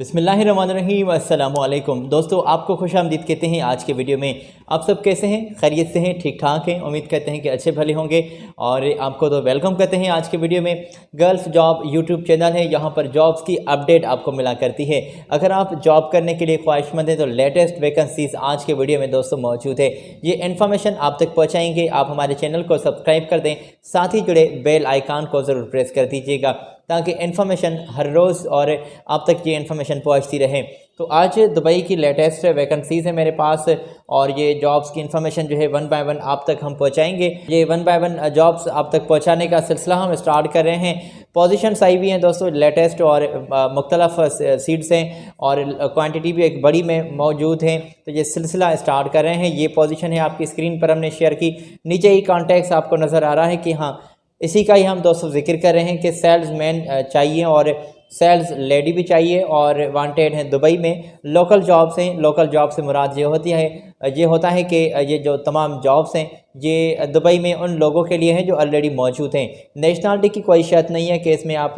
बिस्मिल्लाहिर्रहमानिर्रहीम अस्सलामुअलैकुम दोस्तों, आपको खुशामदीद कहते हैं। आज के वीडियो में आप सब कैसे हैं? खैरियत से हैं? ठीक ठाक हैं? उम्मीद करते हैं कि अच्छे भले होंगे और आपको तो वेलकम करते हैं। आज के वीडियो में गर्ल्स जॉब यूट्यूब चैनल है, यहाँ पर जॉब्स की अपडेट आपको मिला करती है। अगर आप जॉब करने के लिए ख्वाहिशमंद हैं तो लेटेस्ट वैकेंसीज आज के वीडियो में दोस्तों मौजूद है। ये इन्फॉर्मेशन आप तक पहुँचाएँगे। आप हमारे चैनल को सब्सक्राइब कर दें, साथ ही जुड़े बेल आइकान को ज़रूर प्रेस कर दीजिएगा ताकि इन्फॉर्मेशन हर रोज़ और आप तक ये इन्फॉर्मेशन पहुंचती रहे। तो आज दुबई की लेटेस्ट वैकेंसीज़ है मेरे पास और ये जॉब्स की इन्फॉर्मेशन जो है वन बाय वन आप तक हम पहुंचाएंगे। ये वन बाय वन जॉब्स आप तक पहुंचाने का सिलसिला हम स्टार्ट कर रहे हैं। पोजीशंस आई हुई हैं दोस्तों लेटेस्ट और मुख्तलिफ सीट्स हैं और क्वांटिटी भी एक बड़ी में मौजूद है। तो ये सिलसिला स्टार्ट कर रहे हैं। ये पोजीशन है आपकी स्क्रीन पर हमने शेयर की, नीचे ही कॉन्टैक्ट्स आपको नज़र आ रहा है कि हाँ इसी का ही हम दोस्तों जिक्र कर रहे हैं कि सेल्स मैन चाहिए और सेल्स लेडी भी चाहिए और वांटेड हैं दुबई में। लोकल जॉब्स हैं। लोकल जॉब से मुराद ये होता है कि ये जो तमाम जॉब्स हैं ये दुबई में उन लोगों के लिए हैं जो ऑलरेडी मौजूद हैं। नेशनलिटी की कोई शर्त नहीं है कि इसमें आप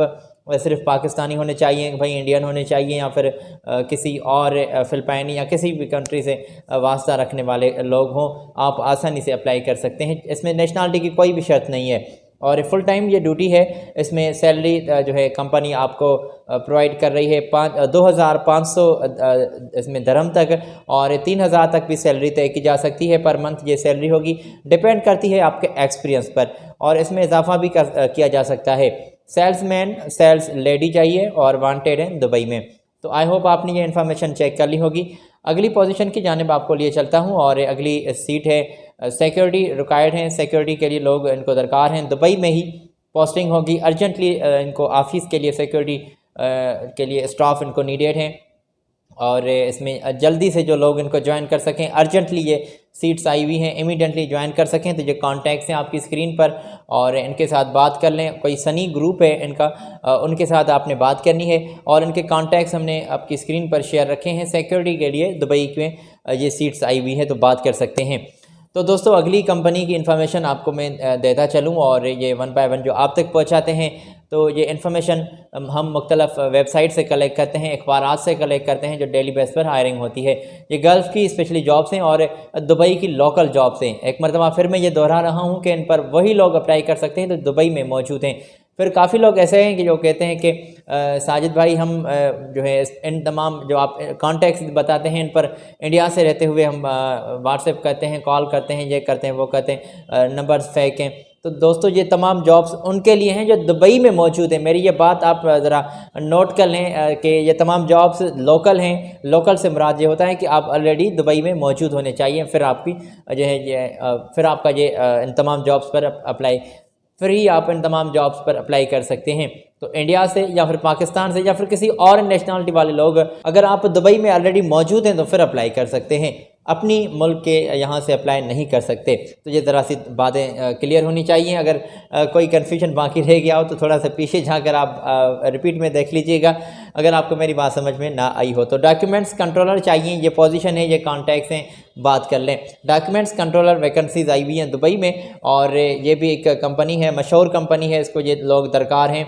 सिर्फ पाकिस्तानी होने चाहिए, भाई इंडियन होने चाहिए या फिर किसी और फिलिपाइनी या किसी भी कंट्री से वास्ता रखने वाले लोग हों। आप आसानी से अप्लाई कर सकते हैं। इसमें नेशनलिटी की कोई भी शर्त नहीं है और फुल टाइम ये ड्यूटी है। इसमें सैलरी जो है कंपनी आपको प्रोवाइड कर रही है 2500 इसमें दरहम तक और 3000 तक भी सैलरी तय की जा सकती है पर मंथ। ये सैलरी होगी, डिपेंड करती है आपके एक्सपीरियंस पर और इसमें इजाफा भी किया जा सकता है। सेल्समैन सेल्स लेडी चाहिए और वांटेड है दुबई में। तो आई होप आपने ये इन्फॉर्मेशन चेक कर ली होगी। अगली पोजीशन की जानिब आपको लिए चलता हूँ और अगली सीट है सिक्योरिटी रिक्वायर्ड हैं। सिक्योरिटी के लिए लोग इनको दरकार हैं। दुबई में ही पोस्टिंग होगी। अर्जेंटली इनको ऑफिस के लिए सिक्योरिटी के लिए स्टाफ इनको नीडेड हैं और इसमें जल्दी से जो लोग इनको ज्वाइन कर सकें, अर्जेंटली ये सीट्स आई हुई हैं, इमीडिएटली ज्वाइन कर सकें। तो ये कॉन्टैक्ट्स हैं आपकी स्क्रीन पर और इनके साथ बात कर लें। कोई सनी ग्रुप है इनका, उनके साथ आपने बात करनी है और इनके कॉन्टैक्ट्स हमने आपकी स्क्रीन पर शेयर रखे हैं। सिक्योरिटी के लिए दुबई में ये सीट्स आई हुई हैं तो बात कर सकते हैं। तो दोस्तों अगली कंपनी की इन्फॉर्मेशन आपको मैं देता चलूँ और ये वन बाय वन जो आप तक पहुँचाते हैं। तो ये इन्फॉर्मेशन हम मुख्तलिफ वेबसाइट से कलेक्ट करते हैं, अखबारात से कलेक्ट करते हैं जो डेली बेस पर हायरिंग होती है। ये गर्ल्स की स्पेशली जॉब्स हैं और दुबई की लोकल जॉब्स हैं। एक मरतबा फिर मैं ये दोहरा रहा हूँ कि इन पर वही लोग अप्लाई कर सकते हैं तो दुबई में मौजूद हैं। फिर काफ़ी लोग ऐसे हैं कि जो कहते हैं कि साजिद भाई हम जो है इन तमाम जो आप कॉन्टैक्ट्स बताते हैं इन पर इंडिया से रहते हुए हम व्हाट्सएप करते हैं, कॉल करते हैं, ये करते हैं, वो करते हैं, नंबर्स फेक हैं। तो दोस्तों ये तमाम जॉब्स उनके लिए हैं जो दुबई में मौजूद हैं। मेरी ये बात आप ज़रा नोट कर लें कि ये तमाम जॉब्स लोकल हैं। लोकल से मुराद ये होता है कि आप ऑलरेडी दुबई में मौजूद होने चाहिए, फिर आपकी जो है ये फिर आपका ये इन तमाम जॉब्स पर अप्लाई फ्री आप इन तमाम जॉब्स पर अप्लाई कर सकते हैं। तो इंडिया से या फिर पाकिस्तान से या फिर किसी और नेशनलिटी वाले लोग अगर आप दुबई में ऑलरेडी मौजूद हैं तो फिर अप्लाई कर सकते हैं। अपनी मुल्क के यहाँ से अप्लाई नहीं कर सकते। तो ये ज़रा सी बातें क्लियर होनी चाहिए। अगर कोई कन्फ्यूजन बाकी रह गया हो तो थोड़ा सा पीछे जाकर आप रिपीट में देख लीजिएगा अगर आपको मेरी बात समझ में ना आई हो। तो डॉक्यूमेंट्स कंट्रोलर चाहिए, ये पोजीशन है, ये कॉन्टैक्ट्स हैं, बात कर लें। डॉक्यूमेंट्स कंट्रोलर वैकेंसीज आई हुई हैं दुबई में और ये भी एक कंपनी है, मशहूर कंपनी है, इसको ये लोग दरकार हैं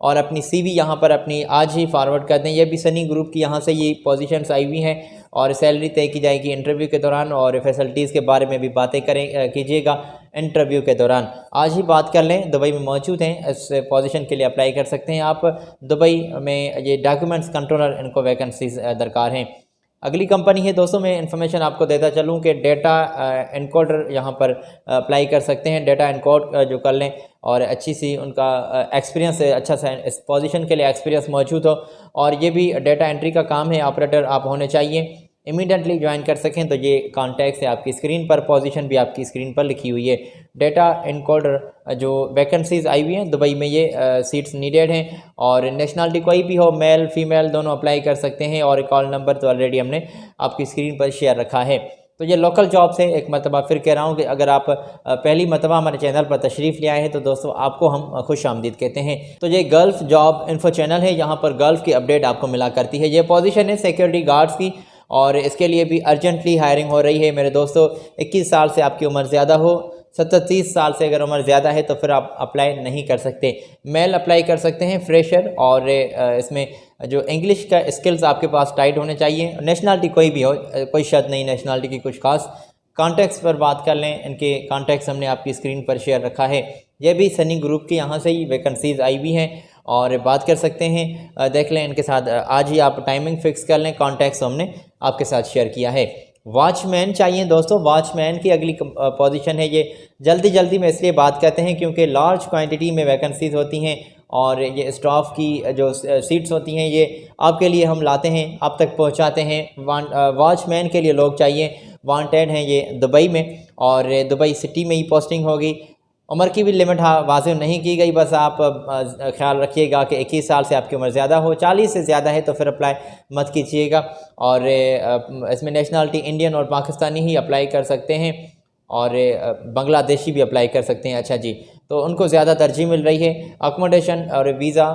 और अपनी सीवी यहाँ पर अपनी आज ही फॉरवर्ड कर दें। ये भी सनी ग्रुप की यहाँ से ये पोजीशंस आई हुई हैं और सैलरी तय की जाएगी इंटरव्यू के दौरान और फैसिलिटीज़ के बारे में भी बातें कीजिएगा इंटरव्यू के दौरान। आज ही बात कर लें, दुबई में मौजूद हैं, इस पोजीशन के लिए अप्लाई कर सकते हैं आप। दुबई में ये डॉक्यूमेंट्स कंट्रोलर इनको वैकेंसीज दरकार हैं। अगली कंपनी है दोस्तों, मैं इन्फॉर्मेशन आपको देता चलूँ कि डेटा एनकोडर यहाँ पर अप्लाई कर सकते हैं। डेटा एनकोड जो कर लें और अच्छी सी उनका एक्सपीरियंस अच्छा सा इस पोजीशन के लिए एक्सपीरियंस मौजूद हो और ये भी डेटा एंट्री का काम है, ऑपरेटर आप होने चाहिए, इमीडिएटली ज्वाइन कर सकें। तो ये कॉन्टैक्ट्स है आपकी स्क्रीन पर, पोजीशन भी आपकी स्क्रीन पर लिखी हुई है। डेटा एनकोडर जो वैकेंसीज आई हुई हैं दुबई में ये सीट्स नीडेड हैं और नेशनलिटी कोई भी हो, मेल फीमेल दोनों अप्लाई कर सकते हैं और कॉल नंबर तो ऑलरेडी हमने आपकी स्क्रीन पर शेयर रखा है। तो ये लोकल जॉब्स है। एक मरतबा फिर कह रहा हूँ कि अगर आप पहली मरतबा हमारे चैनल पर तशरीफ़ ले आए हैं तो दोस्तों आपको हम खुश आमदीद कहते हैं। तो ये गर्ल्स जॉब इन्फो चैनल है, यहाँ पर गर्ल्स की अपडेट आपको मिला करती है। ये पोजीशन है सिक्योरिटी गार्ड्स की और इसके लिए भी अर्जेंटली हायरिंग हो रही है मेरे दोस्तों। 21 साल से आपकी उम्र ज़्यादा हो, 37 साल से अगर उम्र ज़्यादा है तो फिर आप अप्लाई नहीं कर सकते। मेल अप्लाई कर सकते हैं फ्रेशर, और इसमें जो इंग्लिश का स्किल्स आपके पास टाइट होने चाहिए। नेशनलिटी कोई भी हो, कोई शर्त नहीं नेशनलिटी की कुछ खास। कॉन्टैक्ट्स पर बात कर लें, इनके कॉन्टैक्ट्स हमने आपकी स्क्रीन पर शेयर रखा है। ये भी सनी ग्रुप के यहाँ से ही वैकेंसीज़ आई हुई हैं और बात कर सकते हैं। देख लें इनके साथ, आज ही आप टाइमिंग फिक्स कर लें। कॉन्टैक्ट्स हमने आपके साथ शेयर किया है। वॉचमैन चाहिए दोस्तों, वॉचमैन की अगली पोजीशन है। ये जल्दी में इसलिए बात करते हैं क्योंकि लार्ज क्वांटिटी में वैकेंसीज होती हैं और ये स्टाफ की जो सीट्स होती हैं ये आपके लिए हम लाते हैं, आप तक पहुंचाते हैं। वॉचमैन के लिए लोग चाहिए, वांटेड हैं ये दुबई में, और दुबई सिटी में ही पोस्टिंग होगी। उम्र की भी लिमिट वाज़ेह नहीं की गई, बस आप ख्याल रखिएगा कि 21 साल से आपकी उम्र ज़्यादा हो। 40 से ज़्यादा है तो फिर अप्लाई मत कीजिएगा। और इसमें नेशनलिटी इंडियन और पाकिस्तानी ही अप्लाई कर सकते हैं, और बांग्लादेशी भी अप्लाई कर सकते हैं। अच्छा जी, तो उनको ज़्यादा तरजीह मिल रही है। अकोमोडेशन और वीज़ा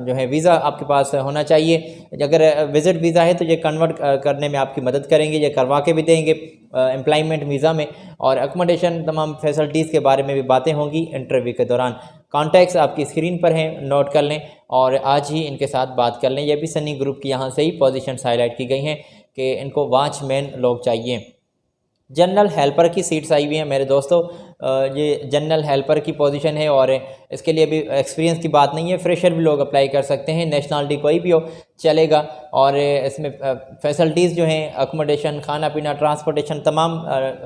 जो है, वीज़ा आपके पास होना चाहिए। अगर विज़िट वीज़ा है तो ये कन्वर्ट करने में आपकी मदद करेंगे, ये करवा के भी देंगे एम्प्लॉयमेंट वीज़ा में। और अकोमोडेशन तमाम फैसिलिटीज़ के बारे में भी बातें होंगी इंटरव्यू के दौरान। कॉन्टैक्ट्स आपकी स्क्रीन पर हैं, नोट कर लें और आज ही इनके साथ बात कर लें। ये भी सनी ग्रुप की यहाँ से ही पोजीशंस हाईलाइट की गई हैं कि इनको वॉचमैन लोग चाहिए। जनरल हेल्पर की सीट्स आई हुई हैं मेरे दोस्तों। ये जनरल हेल्पर की पोजीशन है और इसके लिए भी एक्सपीरियंस की बात नहीं है, फ्रेशर भी लोग अप्लाई कर सकते हैं। नेशनलिटी कोई भी हो चलेगा। और इसमें फैसिलिटीज़ जो हैं, अकोमोडेशन, खाना पीना, ट्रांसपोर्टेशन, तमाम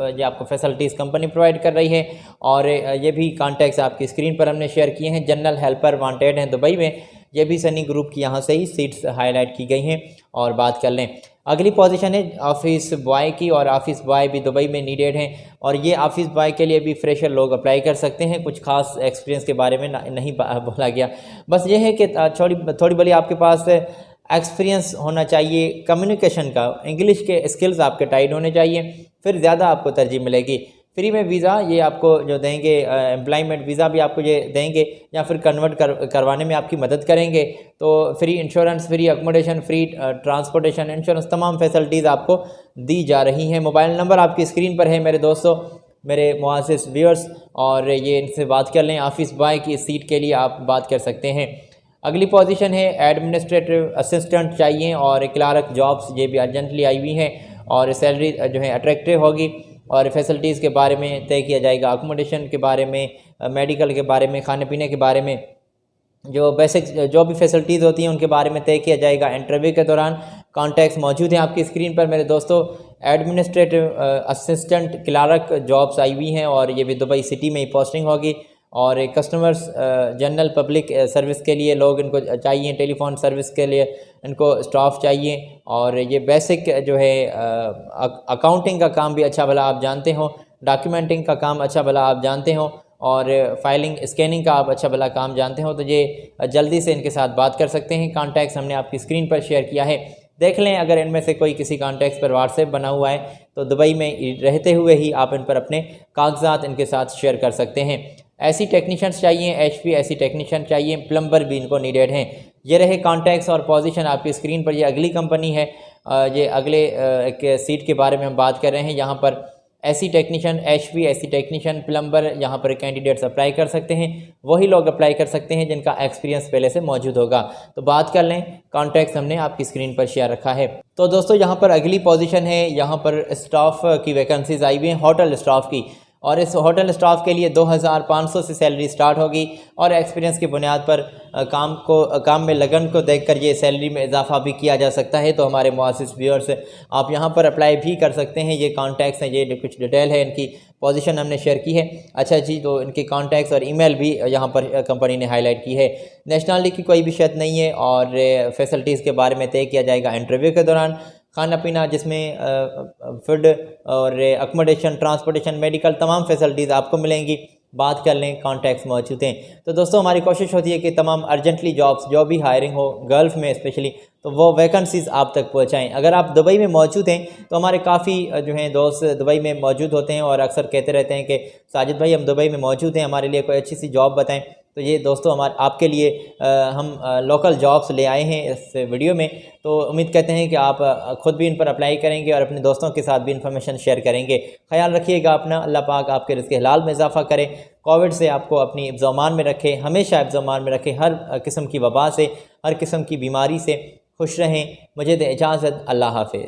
ये आपको फैसिलिटीज़ कंपनी प्रोवाइड कर रही है। और ये भी कॉन्टैक्ट्स आपकी स्क्रीन पर हमने शेयर किए हैं। जनरल हेल्पर वांटेड हैं दुबई में, ये भी सनी ग्रुप की यहाँ से ही सीट्स हाईलाइट की गई हैं। और बात कर लें, अगली पोजीशन है ऑफिस बॉय की, और ऑफिस बॉय भी दुबई में नीडेड हैं। और ये ऑफिस बॉय के लिए भी फ्रेशर लोग अप्लाई कर सकते हैं। कुछ खास एक्सपीरियंस के बारे में नहीं बोला गया, बस ये है कि थोड़ी बड़ी आपके पास एक्सपीरियंस होना चाहिए कम्युनिकेशन का, इंग्लिश के स्किल्स आपके टाइट होने चाहिए, फिर ज़्यादा आपको तरजीह मिलेगी। फ्री में वीज़ा ये आपको जो देंगे, एम्प्लॉयमेंट वीज़ा भी आपको ये देंगे या फिर कन्वर्ट करवाने में आपकी मदद करेंगे। तो free insurance, free accommodation, free transportation, insurance, तमाम फैसिलिटीज़ आपको दी जा रही हैं। मोबाइल नंबर आपकी स्क्रीन पर है मेरे दोस्तों, मेरे मुआज़िज़ व्यूअर्स, और ये इनसे बात कर लें। ऑफिस बॉय की सीट के लिए आप बात कर सकते हैं। अगली पोजीशन है एडमिनिस्ट्रेटिव असिस्टेंट चाहिए, और क्लार्क जॉब्स ये भी अर्जेंटली आई हुई हैं, और सैलरी जो है अट्रैक्टिव होगी। और फैसिलिटीज़ के बारे में तय किया जाएगा, अकोमोडेशन के बारे में, मेडिकल के बारे में, खाने पीने के बारे में, जो बेसिक जो भी फैसिलिटीज़ होती हैं उनके बारे में तय किया जाएगा इंटरव्यू के दौरान। कॉन्टैक्ट्स मौजूद हैं आपकी स्क्रीन पर मेरे दोस्तों। एडमिनिस्ट्रेटिव असिस्टेंट क्लार्क जॉब्स आई हुई हैं, और ये भी दुबई सिटी में ही पोस्टिंग होगी। और कस्टमर्स जनरल पब्लिक सर्विस के लिए लोग इनको चाहिए, टेलीफोन सर्विस के लिए इनको स्टाफ चाहिए। और ये बेसिक जो है अकाउंटिंग का काम भी अच्छा भला आप जानते हो, डॉक्यूमेंटिंग का काम अच्छा भला आप जानते हो, और फाइलिंग स्कैनिंग का आप अच्छा भला काम जानते हो, तो ये जल्दी से इनके साथ बात कर सकते हैं। कॉन्टैक्ट्स हमने आपकी स्क्रीन पर शेयर किया है, देख लें। अगर इनमें से कोई किसी कॉन्टैक्ट्स पर व्हाट्सएप बना हुआ है तो दुबई में रहते हुए ही आप इन पर अपने कागजात इनके साथ शेयर कर सकते हैं। ऐसी टेक्नीशियंस चाहिए, HP ऐसी टेक्नीशियन चाहिए, प्लम्बर भी इनको नीडेड हैं। ये रहे कॉन्टैक्ट्स और पोजीशन आपकी स्क्रीन पर। ये अगली कंपनी है, ये अगले एक सीट के बारे में हम बात कर रहे हैं। यहाँ पर ऐसी टेक्नीशियन, HP ऐसी टेक्नीशियन, प्लम्बर यहाँ पर कैंडिडेट्स अप्लाई कर सकते हैं। वही लोग अप्लाई कर सकते हैं जिनका एक्सपीरियंस पहले से मौजूद होगा। तो बात कर लें, कॉन्टैक्ट्स हमने आपकी स्क्रीन पर शेयर रखा है। तो दोस्तों यहाँ पर अगली पोजीशन है, यहाँ पर स्टाफ की वैकेंसीज आई हुई हैं, होटल स्टाफ की। और इस होटल स्टाफ के लिए 2500 से सैलरी स्टार्ट होगी, और एक्सपीरियंस की बुनियाद पर काम में लगन को देखकर ये सैलरी में इजाफा भी किया जा सकता है। तो हमारे मुआसिस व्यूअर्स, आप यहाँ पर अप्लाई भी कर सकते हैं। ये कॉन्टैक्ट्स हैं, ये कुछ डिटेल है, इनकी पोजीशन हमने शेयर की है। अच्छा जी, तो इनके कॉन्टैक्ट्स और ईमेल भी यहाँ पर कंपनी ने हाईलाइट की है। नेशनलिटी की कोई भी शर्त नहीं है, और फैसिलिटीज़ के बारे में तय किया जाएगा इंटरव्यू के दौरान। खाना पीना जिसमें फूड और अकोमोडेशन, ट्रांसपोर्टेशन, मेडिकल, तमाम फैसिलिटीज़ आपको मिलेंगी। बात कर लें, कॉन्टैक्ट्स मौजूद हैं। तो दोस्तों हमारी कोशिश होती है कि तमाम अर्जेंटली जॉब्स, जो भी हायरिंग हो गल्फ़ में स्पेशली, तो वो वैकेंसीज़ आप तक पहुंचाएं। अगर आप दुबई में मौजूद हैं तो हमारे काफ़ी जो हैं दोस्त दुबई में मौजूद होते हैं और अक्सर कहते रहते हैं कि साजिद भाई हम दुबई में मौजूद हैं, हमारे लिए कोई अच्छी सी जॉब बताएं। तो ये दोस्तों हमारे आपके लिए हम लोकल जॉब्स ले आए हैं इस वीडियो में। तो उम्मीद करते हैं कि आप ख़ुद भी इन पर अप्लाई करेंगे और अपने दोस्तों के साथ भी इन्फॉर्मेशन शेयर करेंगे। ख्याल रखिएगा अपना, अल्लाह पाक आपके रिज़्क़ हलाल में इजाफ़ा करे, कोविड से आपको अपनी हिफ्ज़-ओ-अमान में रखे, हमेशा हिफ्ज़-ओ-अमान में रखे, हर किस्म की वबा से, हर किस्म की बीमारी से खुश रहें। मुझे दे इजाज़त, अल्लाह हाफ़िज़।